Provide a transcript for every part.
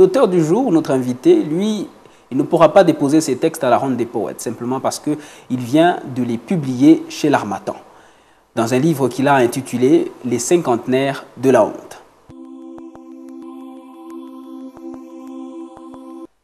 l'auteur du jour, notre invité, lui, il ne pourra pas déposer ses textes à la Ronde des Poètes, simplement parce qu'il vient de les publier chez l'Harmattan, dans un livre qu'il a intitulé « Les cinquantenaires de la honte ».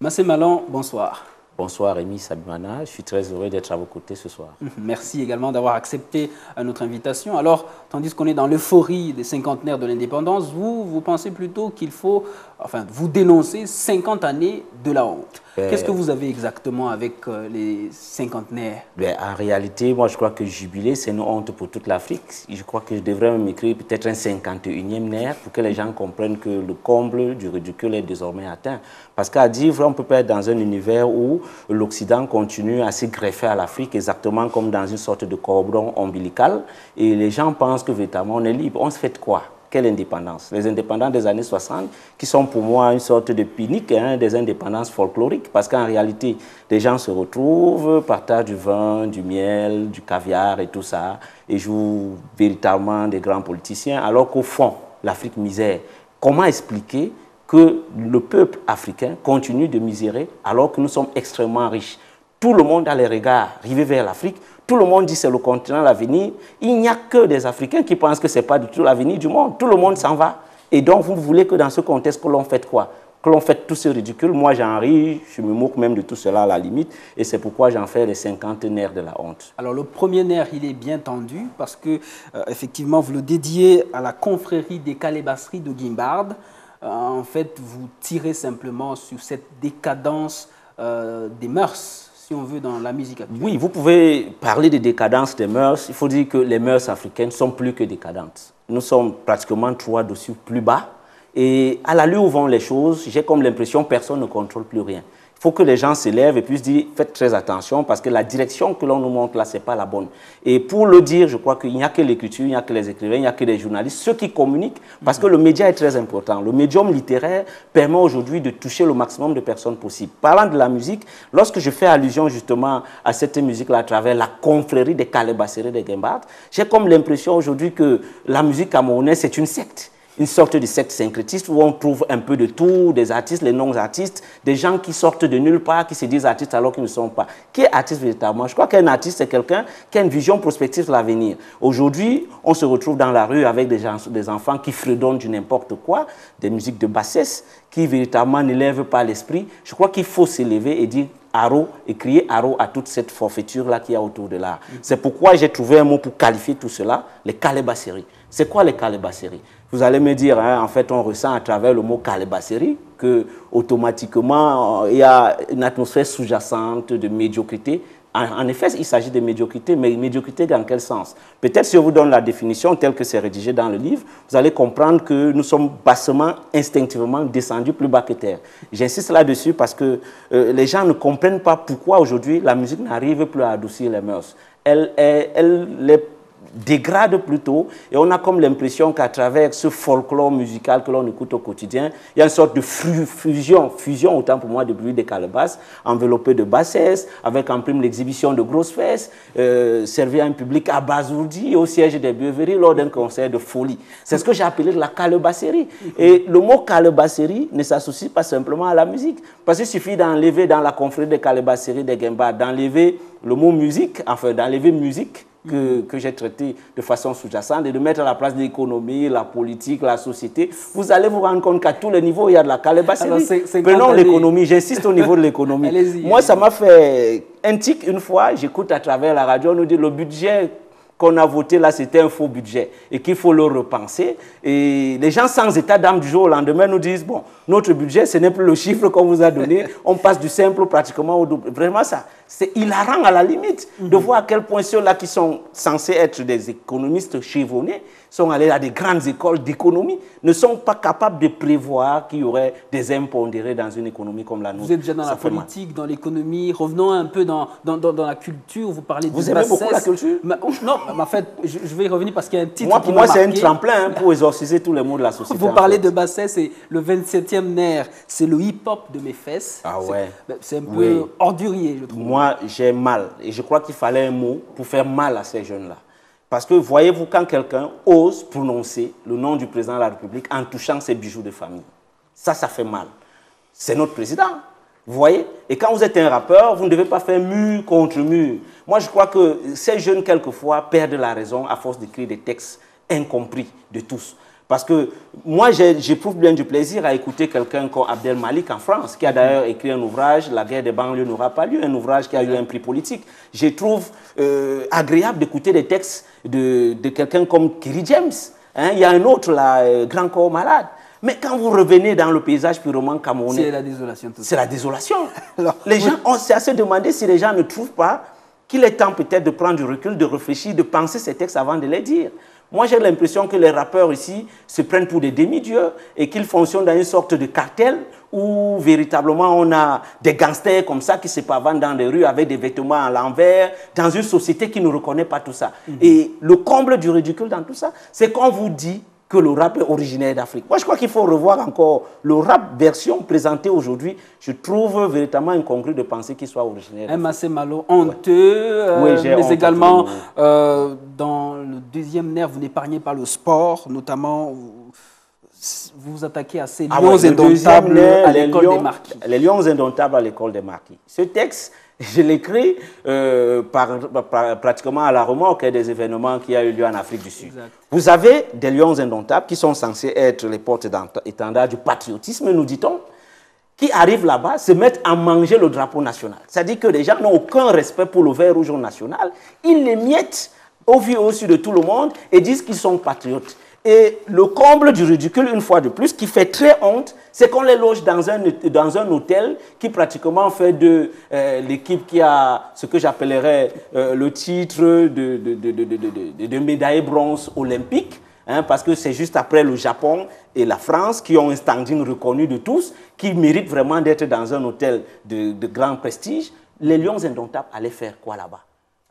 Massé Malon, bonsoir. Bonsoir Rémi Sabimana, je suis très heureux d'être à vos côtés ce soir. Merci également d'avoir accepté notre invitation. Alors, tandis qu'on est dans l'euphorie des cinquantenaires de l'indépendance, vous pensez plutôt qu'il faut, enfin, vous dénoncer 50 années de la honte. Qu'est-ce que vous avez exactement avec les cinquantenaires? En réalité, moi je crois que jubilé, c'est une honte pour toute l'Afrique. Je crois que je devrais même écrire peut-être un 51e nerf pour que les gens comprennent que le comble du ridicule est désormais atteint. Parce qu'à dire, on ne peut pas être dans un univers où l'Occident continue à se greffer à l'Afrique, exactement comme dans une sorte de cordon ombilical, et les gens pensent que véritablement on est libre. On se fait de quoi? Quelle indépendance? Les indépendants des années 60, qui sont pour moi une sorte de pinique, des indépendances folkloriques, parce qu'en réalité, les gens se retrouvent, partagent du vin, du miel, du caviar et tout ça, et jouent véritablement des grands politiciens, alors qu'au fond, l'Afrique misère. Comment expliquer que le peuple africain continue de misérer alors que nous sommes extrêmement riches? Tout le monde a les regards rivés vers l'Afrique. Tout le monde dit que c'est le continent l'avenir. Il n'y a que des Africains qui pensent que ce n'est pas du tout l'avenir du monde. Tout le monde s'en va. Et donc, vous voulez que dans ce contexte, que l'on fasse quoi? Que l'on fasse tout ce ridicule. Moi, j'en ris, je me moque même de tout cela à la limite. Et c'est pourquoi j'en fais les 50 nerfs de la honte. Alors, le premier nerf, il est bien tendu parce que, effectivement, vous le dédiez à la confrérie des calébasseries de Guimbarde. En fait, vous tirez simplement sur cette décadence des mœurs, si on veut, dans la musique actuelle. Oui, vous pouvez parler de décadence des mœurs. Il faut dire que les mœurs africaines sont plus que décadentes. Nous sommes pratiquement 3 dessus plus bas. Et à l'allure où vont les choses, j'ai comme l'impression que personne ne contrôle plus rien. Il faut que les gens se lèvent et puissent dire « faites très attention » parce que la direction que l'on nous montre là, ce n'est pas la bonne. Et pour le dire, je crois qu'il n'y a que l'écriture, il n'y a que les écrivains, il n'y a que les journalistes, ceux qui communiquent, parce que le média est très important. Le médium littéraire permet aujourd'hui de toucher le maximum de personnes possible. Parlant de la musique, lorsque je fais allusion justement à cette musique-là à travers la confrérie des calébasseries de Guimbarde, j'ai comme l'impression aujourd'hui que la musique camerounaise, c'est une secte. Une sorte de secte syncrétiste où on trouve un peu de tout, des artistes, les non-artistes, des gens qui sortent de nulle part, qui se disent artistes alors qu'ils ne sont pas. Qui est artiste véritablement? Je crois qu'un artiste, c'est quelqu'un qui a une vision prospective de l'avenir. Aujourd'hui, on se retrouve dans la rue avec des enfants qui fredonnent du n'importe quoi, des musiques de bassesse, qui véritablement n'élèvent pas l'esprit. Je crois qu'il faut s'élever et dire haro et crier haro à toute cette forfaiture-là qu'il y a autour de l'art. C'est pourquoi j'ai trouvé un mot pour qualifier tout cela, les calébasseries. C'est quoi les calébasseries? Vous allez me dire, hein, en fait, on ressent à travers le mot calébasserie que automatiquement, il y a une atmosphère sous-jacente de médiocrité. En effet, il s'agit de médiocrité, mais médiocrité dans quel sens? Peut-être si je vous donne la définition telle que c'est rédigé dans le livre, vous allez comprendre que nous sommes bassement, instinctivement descendus plus bas que terre. J'insiste là-dessus parce que les gens ne comprennent pas pourquoi aujourd'hui la musique n'arrive plus à adoucir les mœurs. Elle les dégrade plutôt, et on a comme l'impression qu'à travers ce folklore musical que l'on écoute au quotidien, il y a une sorte de fusion autant pour moi de bruit des calebasses, enveloppé de bassesse, avec en prime l'exhibition de grosses fesses, servi à un public abasourdi au siège des Beuveries lors d'un concert de folie. C'est ce que j'ai appelé la calebasserie. Et le mot calebasserie ne s'associe pas simplement à la musique, parce qu'il suffit d'enlever dans la confrérie des calebasseries des Guimbarde, d'enlever le mot musique, enfin d'enlever musique, que j'ai traité de façon sous-jacente et de mettre à la place de l'économie, la politique, la société, vous allez vous rendre compte qu'à tous les niveaux, il y a de la calebasserie. Prenons l'économie, j'insiste au niveau de l'économie. Moi, ça m'a fait un tic une fois, j'écoute à travers la radio, on nous dit le budget qu'on a voté là, c'était un faux budget et qu'il faut le repenser. Et les gens sans état d'âme du jour au lendemain nous disent, bon, notre budget, ce n'est plus le chiffre qu'on vous a donné, on passe du simple pratiquement au double. Vraiment ça, c'est hilarant à la limite de voir à quel point ceux-là qui sont censés être des économistes chevronnés, sont allés à des grandes écoles d'économie, ne sont pas capables de prévoir qu'il y aurait des impondérés dans une économie comme la nôtre. Vous êtes déjà dans la politique, dans l'économie, revenons un peu dans la culture, vous parlez de bassesse. Vous aimez beaucoup la culture? Non, en fait, je vais y revenir parce qu'il y a un titre moi, pour moi, c'est un tremplin pour exorciser tous les maux de la société. Vous parlez de bassesse et le 27e nerf, c'est le hip-hop de mes fesses. Ah ouais. C'est un peu ordurier, je trouve. Moi, j'ai mal et je crois qu'il fallait un mot pour faire mal à ces jeunes-là. Parce que voyez-vous, quand quelqu'un ose prononcer le nom du président de la République en touchant ses bijoux de famille, ça fait mal. c'est notre président. Vous voyez? Et quand vous êtes un rappeur, vous ne devez pas faire mur contre mur. Moi, je crois que ces jeunes, quelquefois, perdent la raison à force d'écrire des textes incompris de tous. Parce que moi, j'éprouve bien du plaisir à écouter quelqu'un comme Abdel Malik en France, qui a d'ailleurs écrit un ouvrage, La guerre des banlieues n'aura pas lieu, un ouvrage qui a eu un prix politique. Je trouve agréable d'écouter des textes de quelqu'un comme Kerry James. Hein, il y a un autre, là, Grand Corps Malade. Mais quand vous revenez dans le paysage purement camerounais, c'est la désolation. C'est la désolation. Alors, les gens, c'est à se demander si les gens ne trouvent pas qu'il est temps peut-être de prendre du recul, de réfléchir, de penser ces textes avant de les dire. Moi, j'ai l'impression que les rappeurs ici se prennent pour des demi-dieux et qu'ils fonctionnent dans une sorte de cartel où véritablement on a des gangsters comme ça qui se pavandent dans les rues avec des vêtements à l'envers, dans une société qui ne reconnaît pas tout ça. Et le comble du ridicule dans tout ça, c'est qu'on vous dit que le rap est originaire d'Afrique. Moi, je crois qu'il faut revoir encore le rap version présentée aujourd'hui. Je trouve véritablement incongru de penser qu'il soit originaire d'Afrique. Massé Malo, honteux, oui, mais honte également dans le deuxième nerf, vous n'épargnez pas le sport, notamment vous vous attaquez à ces lions indomptables à l'école des marquis. Les lions indomptables à l'école des marquis. Ce texte, je l'écris pratiquement à la remorque des événements qui ont eu lieu en Afrique du Sud. Exact. Vous avez des lions indomptables qui sont censés être les porte-étendards du patriotisme, nous dit-on, qui arrivent là-bas, se mettent à manger le drapeau national. C'est-à-dire que les gens n'ont aucun respect pour le vert rouge national. Ils les mettent au vu au-dessus de tout le monde et disent qu'ils sont patriotes. Et le comble du ridicule, une fois de plus, qui fait très honte, c'est qu'on les loge dans un hôtel qui pratiquement fait de l'équipe qui a ce que j'appellerais le titre de médaille bronze olympique, hein, parce que c'est juste après le Japon et la France qui ont un standing reconnu de tous, qui méritent vraiment d'être dans un hôtel de grand prestige. Les lions indomptables allaient faire quoi là-bas?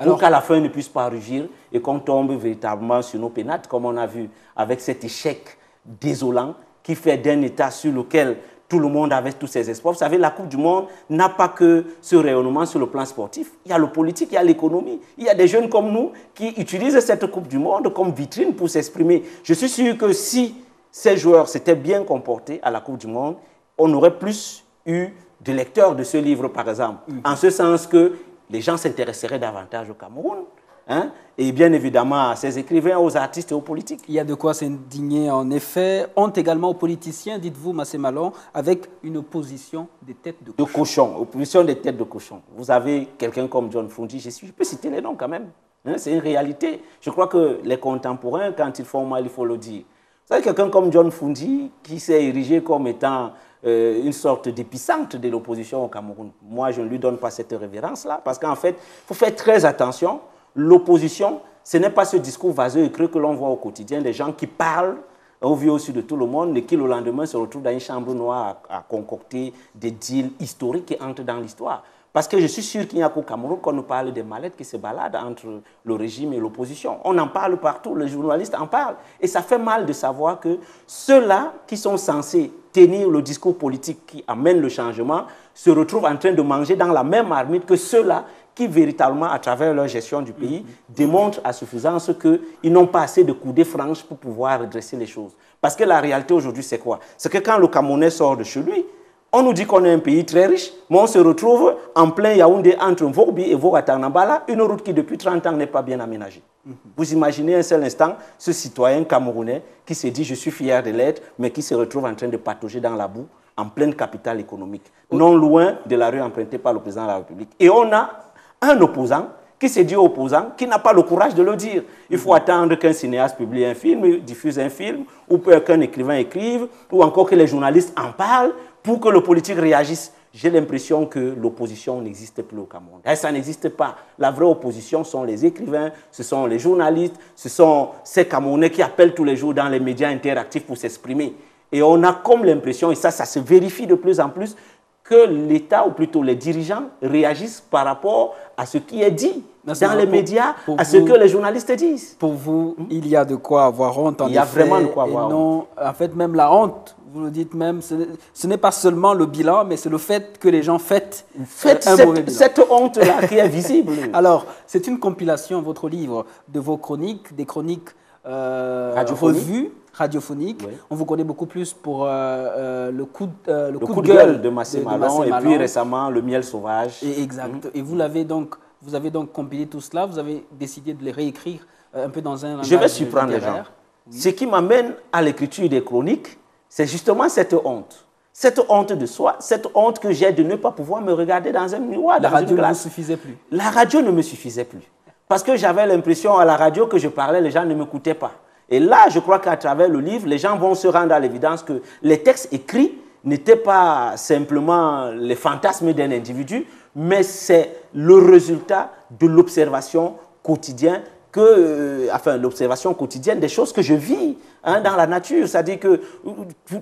Pour qu'à la fin, on ne puisse pas rugir et qu'on tombe véritablement sur nos pénates, comme on a vu avec cet échec désolant qui fait d'un État sur lequel tout le monde avait tous ses espoirs. Vous savez, la Coupe du Monde n'a pas que ce rayonnement sur le plan sportif. Il y a le politique, il y a l'économie. Il y a des jeunes comme nous qui utilisent cette Coupe du Monde comme vitrine pour s'exprimer. Je suis sûr que si ces joueurs s'étaient bien comportés à la Coupe du Monde, on aurait plus eu de lecteurs de ce livre, par exemple. En ce sens que les gens s'intéresseraient davantage au Cameroun, hein, et bien évidemment à ces écrivains, aux artistes et aux politiques. Il y a de quoi s'indigner en effet. Honte également aux politiciens, dites-vous, Massé Malo, avec une opposition des têtes de cochon. Opposition des têtes de cochon. Vous avez quelqu'un comme John Fundi, je peux citer les noms quand même, hein, c'est une réalité. Je crois que les contemporains, quand ils font mal, il faut le dire. Vous savez, quelqu'un comme John Fundi, qui s'est érigé comme étant une sorte d'épicentre de l'opposition au Cameroun. Moi, je ne lui donne pas cette révérence-là, parce qu'en fait, il faut faire très attention. L'opposition, ce n'est pas ce discours vaseux et creux que l'on voit au quotidien, des gens qui parlent au vu au-dessus de tout le monde et qui, le lendemain, se retrouvent dans une chambre noire à concocter des deals historiques qui entrent dans l'histoire. Parce que je suis sûr qu'il n'y a qu'au Cameroun qu'on nous parle des mallettes qui se baladent entre le régime et l'opposition. On en parle partout, les journalistes en parlent. Et ça fait mal de savoir que ceux-là qui sont censés tenir le discours politique qui amène le changement se retrouvent en train de manger dans la même marmite que ceux-là qui véritablement, à travers leur gestion du pays, démontrent à suffisance qu'ils n'ont pas assez de coudées franches pour pouvoir redresser les choses. Parce que la réalité aujourd'hui, c'est quoi? C'est que quand le Camerounais sort de chez lui, on nous dit qu'on est un pays très riche, mais on se retrouve en plein Yaoundé entre Vorbi et Voratanambala, une route qui depuis 30 ans n'est pas bien aménagée. Vous imaginez un seul instant ce citoyen camerounais qui se dit « je suis fier de l'être », mais qui se retrouve en train de patauger dans la boue, en pleine capitale économique, non loin de la rue empruntée par le président de la République. Et on a un opposant qui se dit opposant, qui n'a pas le courage de le dire. Il faut attendre qu'un cinéaste publie un film, diffuse un film, ou qu'un écrivain écrive, ou encore que les journalistes en parlent, pour que le politique réagisse. J'ai l'impression que l'opposition n'existe plus au Cameroun. Et ça n'existe pas. La vraie opposition sont les écrivains, ce sont les journalistes, ce sont ces Camerounais qui appellent tous les jours dans les médias interactifs pour s'exprimer. Et on a comme l'impression, et ça se vérifie de plus en plus, que l'État, ou plutôt les dirigeants, réagissent par rapport à ce qui est dit dans les médias, à ce que les journalistes disent. Pour vous, il y a de quoi avoir honte, en effet. Il y a vraiment de quoi avoir honte. En fait, même la honte, vous le dites même, ce n'est pas seulement le bilan, mais c'est le fait que les gens faitent un mauvais bilan. Cette honte-là qui est visible. Alors, c'est une compilation, votre livre, de vos chroniques, des chroniques revues, radiophonique. Oui. On vous connaît beaucoup plus pour le coup de gueule de Massé Malon et puis récemment le miel sauvage. Et exact. Et vous avez donc compilé tout cela, vous avez décidé de les réécrire un peu dans un langage Je vais surprendre les gens. littéraire. Oui. Ce qui m'amène à l'écriture des chroniques, c'est justement cette honte. Cette honte de soi, cette honte que j'ai de ne pas pouvoir me regarder dans un miroir, La dans radio une ne glace. vous suffisait plus. La radio ne me suffisait plus. Parce que j'avais l'impression à la radio que je parlais, les gens ne m'écoutaient pas. Et là, je crois qu'à travers le livre, les gens vont se rendre à l'évidence que les textes écrits n'étaient pas simplement les fantasmes d'un individu, mais c'est le résultat de l'observation quotidienne l'observation quotidienne des choses que je vis dans la nature. C'est-à-dire que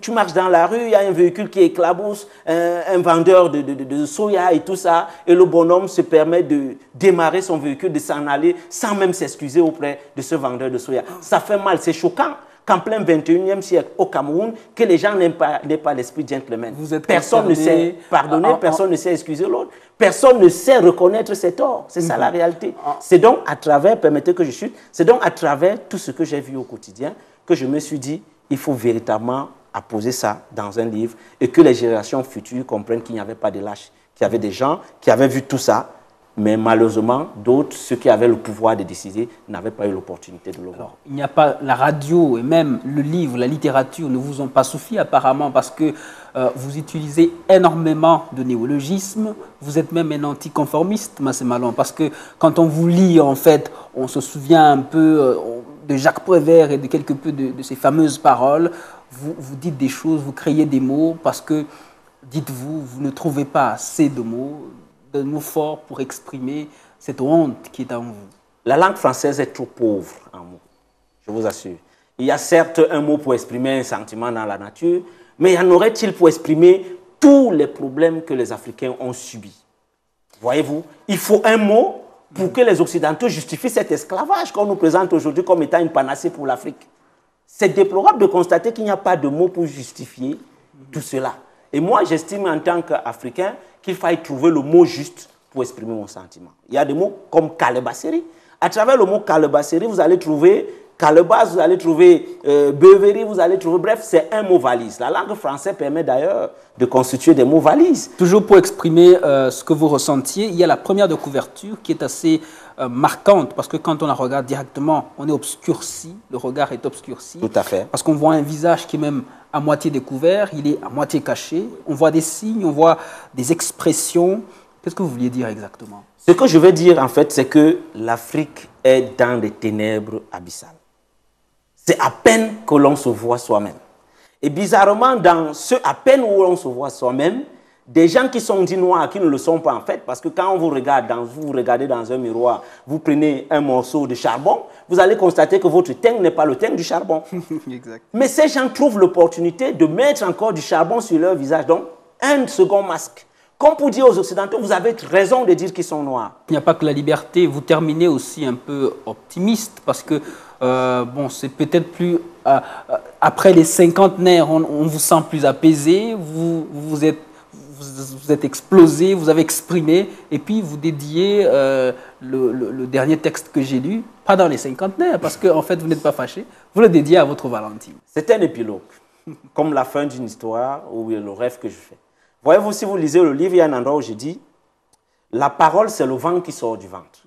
tu marches dans la rue, il y a un véhicule qui éclabousse, un vendeur de soya et tout ça, et le bonhomme se permet de démarrer son véhicule, de s'en aller sans même s'excuser auprès de ce vendeur de soya. Ça fait mal, c'est choquant qu'en plein 21e siècle au Cameroun, que les gens n'aient pas l'esprit gentleman. Personne ne sait pardonner, personne ne sait excuser l'autre, personne ne sait reconnaître ses torts. C'est ça la réalité. C'est donc à travers, permettez que je chute, c'est donc à travers tout ce que j'ai vu au quotidien que je me suis dit, il faut véritablement apposer ça dans un livre et que les générations futures comprennent qu'il n'y avait pas de lâches, qu'il y avait des gens qui avaient vu tout ça, mais malheureusement, d'autres, ceux qui avaient le pouvoir de décider, n'avaient pas eu l'opportunité de le voir. Alors, il n'y a pas la radio et même le livre, la littérature ne vous ont pas suffi apparemment parce que vous utilisez énormément de néologismes. Vous êtes même un anticonformiste, Massé Malon, parce que quand on vous lit, en fait, on se souvient un peu de Jacques Prévert et de quelque peu de ces fameuses paroles. Vous dites des choses, vous créez des mots parce que, dites-vous, vous ne trouvez pas assez de mots forts pour exprimer cette honte qui est en vous. La langue française est trop pauvre en mots, je vous assure. Il y a certes un mot pour exprimer un sentiment dans la nature, mais y en aurait-il pour exprimer tous les problèmes que les Africains ont subis? Voyez-vous, il faut un mot pour que les Occidentaux justifient cet esclavage qu'on nous présente aujourd'hui comme étant une panacée pour l'Afrique. C'est déplorable de constater qu'il n'y a pas de mots pour justifier tout cela. Et moi, j'estime en tant qu'Africain qu'il faille trouver le mot juste pour exprimer mon sentiment. Il y a des mots comme Kalebasséri. À travers le mot Kalebasséri, vous allez trouver Calebas, vous allez trouver Beuverie, vous allez trouver... Bref, c'est un mot valise. La langue française permet d'ailleurs de constituer des mots valises. Toujours pour exprimer ce que vous ressentiez, il y a la première de couverture qui est assez marquante parce que quand on la regarde directement, on est obscurci, le regard est obscurci. Tout à fait. Parce qu'on voit un visage qui est même à moitié découvert, il est à moitié caché, on voit des signes, on voit des expressions. Qu'est-ce que vous vouliez dire exactement? Ce que je veux dire en fait, c'est que l'Afrique est dans des ténèbres abyssales. C'est à peine que l'on se voit soi-même. Et bizarrement, dans ce à peine où l'on se voit soi-même, des gens qui sont dits noirs, qui ne le sont pas en fait, parce que quand on vous regarde, vous regardez dans un miroir, vous prenez un morceau de charbon, vous allez constater que votre teint n'est pas le teint du charbon. Exact. Mais ces gens trouvent l'opportunité de mettre encore du charbon sur leur visage, donc un second masque. Comme pour dire aux Occidentaux, vous avez raison de dire qu'ils sont noirs. Il n'y a pas que la liberté, vous terminez aussi un peu optimiste, parce que bon, c'est peut-être plus... après les cinquantenaires, on vous sent plus apaisé, vous êtes explosé, vous avez exprimé, et puis vous dédiez le dernier texte que j'ai lu, pas dans les cinquantenaires, parce qu'en fait, vous n'êtes pas fâché, vous le dédiez à votre Valentine. C'est un épilogue, comme la fin d'une histoire ou le rêve que je fais. Voyez-vous, si vous lisez le livre, il y a un endroit où je dis « La parole, c'est le vent qui sort du ventre.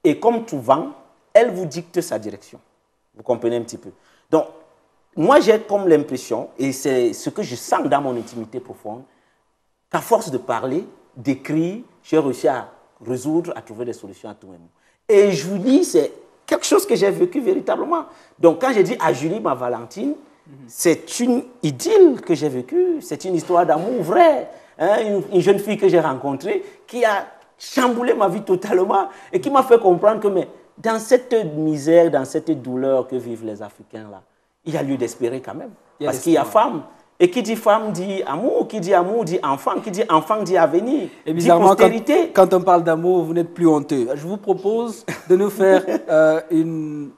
Et comme tout vent, elle vous dicte sa direction. » Vous comprenez un petit peu. Donc, moi, j'ai comme l'impression, et c'est ce que je sens dans mon intimité profonde, qu'à force de parler, d'écrire, j'ai réussi à résoudre, à trouver des solutions à tous mes maux. Et Julie, c'est quelque chose que j'ai vécu véritablement. Donc, quand j'ai dit à Julie, ma Valentine, c'est une idylle que j'ai vécue, c'est une histoire d'amour vrai. Hein, une jeune fille que j'ai rencontrée qui a chamboulé ma vie totalement et qui m'a fait comprendre que mais, dans cette misère, dans cette douleur que vivent les Africains, là, il y a lieu d'espérer quand même. Parce qu'il y a femme. Et qui dit femme dit amour dit enfant, qui dit enfant dit avenir, et bizarrement, dit postérité. Quand on parle d'amour, vous n'êtes plus honteux. Je vous propose de nous faire une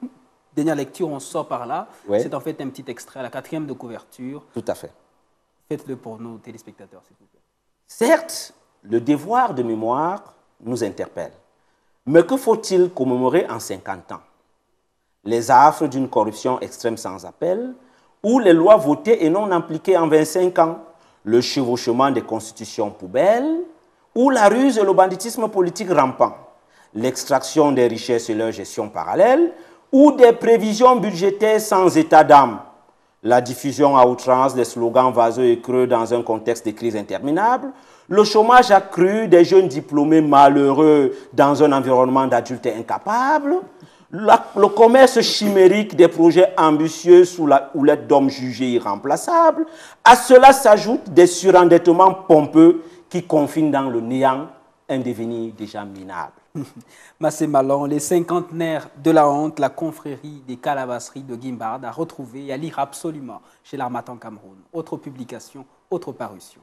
dernière lecture, on sort par là. Ouais. C'est en fait un petit extrait, la 4e de couverture. Tout à fait. Faites-le pour nos téléspectateurs, s'il vous plaît. Certes, le devoir de mémoire nous interpelle. Mais que faut-il commémorer en 50 ans? Les affres d'une corruption extrême sans appel ou les lois votées et non appliquées en 25 ans, le chevauchement des constitutions poubelles, ou la ruse et le banditisme politique rampant, l'extraction des richesses et leur gestion parallèle, ou des prévisions budgétaires sans état d'âme, la diffusion à outrance des slogans vaseux et creux dans un contexte de crise interminable, le chômage accru des jeunes diplômés malheureux dans un environnement d'adultes incapables, le commerce chimérique des projets ambitieux sous la houlette d'hommes jugés irremplaçables. À cela s'ajoutent des surendettements pompeux qui confinent dans le néant un devenir déjà minable. Massé Malon, les cinquantenaires de la honte, la confrérie des calabasseries de Guimbard à retrouver et à lire absolument chez l'Harmattan Cameroun. Autre publication, autre parution.